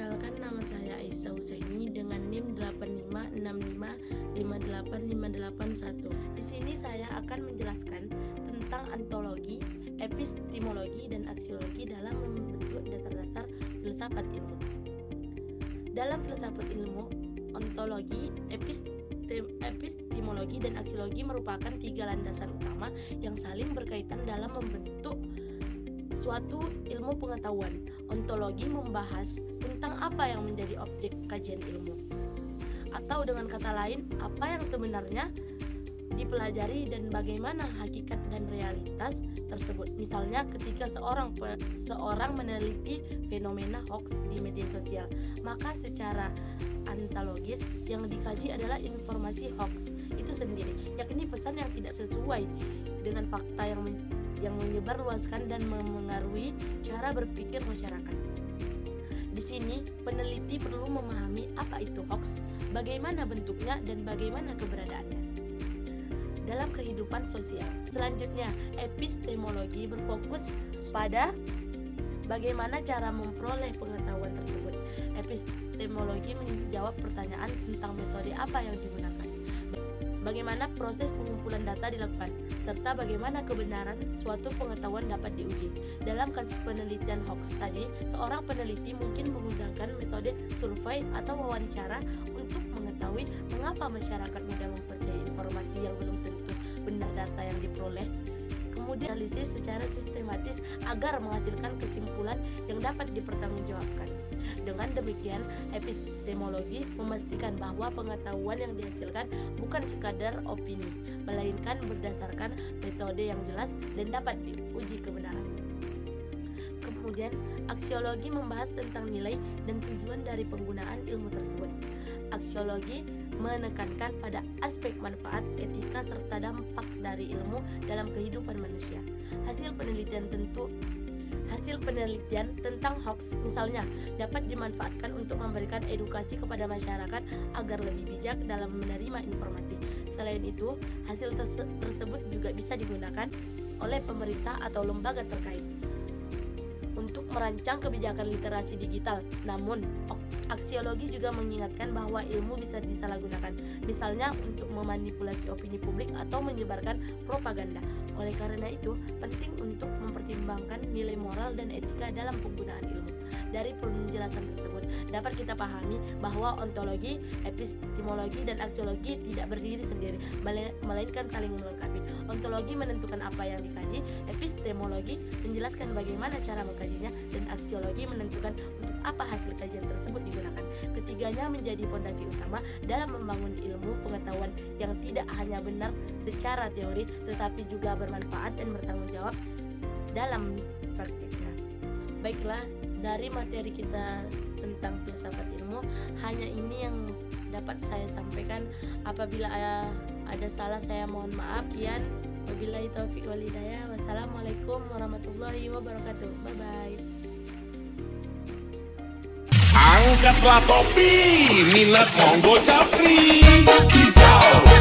Perkenalkan, nama saya Aisyah Husaini dengan NIM 856558581. Di sini saya akan menjelaskan tentang ontologi, epistemologi, dan aksiologi dalam membentuk dasar-dasar filsafat ilmu. Dalam filsafat ilmu, ontologi, epistemologi, dan aksiologi merupakan tiga landasan utama yang saling berkaitan dalam membentuk suatu ilmu pengetahuan. Ontologi membahas tentang apa yang menjadi objek kajian ilmu, atau dengan kata lain, apa yang sebenarnya dipelajari dan bagaimana hakikat dan realitas tersebut. Misalnya ketika seorang meneliti fenomena hoax di media sosial, maka secara ontologis yang dikaji adalah informasi hoax itu sendiri, yakni pesan yang tidak sesuai dengan fakta yang menyebarluaskan dan memengaruhi cara berpikir masyarakat. Di sini, peneliti perlu memahami apa itu hoax, bagaimana bentuknya, dan bagaimana keberadaannya dalam kehidupan sosial. Selanjutnya, epistemologi berfokus pada bagaimana cara memperoleh pengetahuan tersebut. Epistemologi menjawab pertanyaan tentang metode apa yang digunakan, bagaimana proses pengumpulan data dilakukan, serta bagaimana kebenaran suatu pengetahuan dapat diuji. Dalam kasus penelitian hoax tadi, seorang peneliti mungkin menggunakan metode survei atau wawancara untuk mengetahui mengapa masyarakat mudah mempercayai informasi yang belum tentu benar data yang diperoleh. Kemudian analisis secara sistematis agar menghasilkan kesimpulan yang dapat dipertanggungjawabkan. Dengan demikian, epistemologi memastikan bahwa pengetahuan yang dihasilkan bukan sekadar opini, melainkan berdasarkan metode yang jelas dan dapat diuji kebenarannya. Kemudian, aksiologi membahas tentang nilai dan tujuan dari penggunaan ilmu tersebut. Aksiologi menekankan pada aspek manfaat, etika, serta dampak dari ilmu dalam kehidupan manusia. Hasil penelitian tentang hoax misalnya dapat dimanfaatkan untuk memberikan edukasi kepada masyarakat agar lebih bijak dalam menerima informasi. Selain itu, hasil tersebut juga bisa digunakan oleh pemerintah atau lembaga terkait untuk merancang kebijakan literasi digital. Namun, aksiologi juga mengingatkan bahwa ilmu bisa disalahgunakan, misalnya untuk memanipulasi opini publik atau menyebarkan propaganda. Oleh karena itu, penting untuk mempertimbangkan nilai moral dan etika dalam penggunaan ilmu. Dari penjelasan tersebut, dapat kita pahami bahwa ontologi, epistemologi, dan aksiologi tidak berdiri sendiri, melainkan saling melengkapi. Ontologi menentukan apa yang dikaji, epistemologi menjelaskan bagaimana cara mengkajinya, dan aksiologi menentukan untuk apa hasil kajian tersebut digunakan. Ketiganya menjadi fondasi utama dalam membangun ilmu pengetahuan yang tidak hanya benar secara teori, tetapi juga bermanfaat dan bertanggung jawab dalam praktiknya. Baiklah, dari materi kita tentang filsafat ilmu, hanya ini yang dapat saya sampaikan. Apabila ada salah, saya mohon maaf. Wabillahi taufiq wal hidayah. Wassalamualaikum warahmatullahi wabarakatuh. Bye bye. Angkatlah topi, minat monggo capri, hijau.